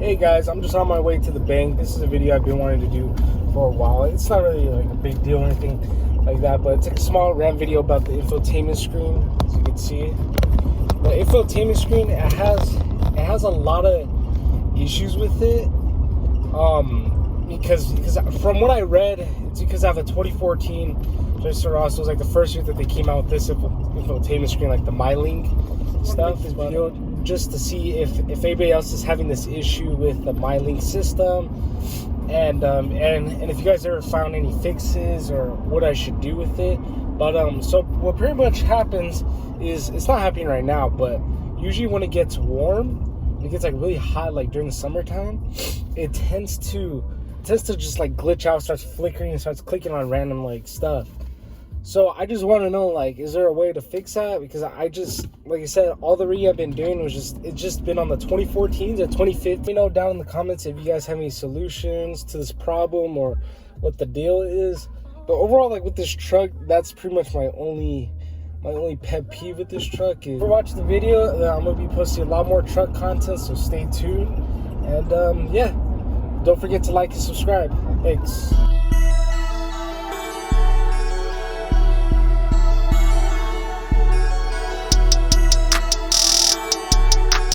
Hey guys, I'm just on my way to the bank. This is a video I've been wanting to do for a while. It's not really like a big deal or anything like that, but it's like a small rant video about the infotainment screen, as you can see. The infotainment screen, it has a lot of issues with it. Because from what I read, it's because I have a 2014 Chevy Silverado. So it was like the first year that they came out with this infotainment screen, like the Mylink stuff. This video just to see if anybody else is having this issue with the Mylink system, and if you guys ever found any fixes or what I should do with it. But so what pretty much happens is, it's not happening right now, but usually when it gets warm, when it gets like really hot, like during the summertime, it tends to just like glitch out, starts flickering, and starts clicking on random like stuff. So I just want to know, like, is there a way to fix that? Because I just, like I said, all the reading I've been doing was it's just been on the 2014s or 2015. Let me know down in the comments if you guys have any solutions to this problem or what the deal is. But overall, like with this truck, that's pretty much my only pet peeve with this truck. Is, if you're watching the video, I'm gonna be posting a lot more truck content, so stay tuned. And yeah, don't forget to like and subscribe. Thanks.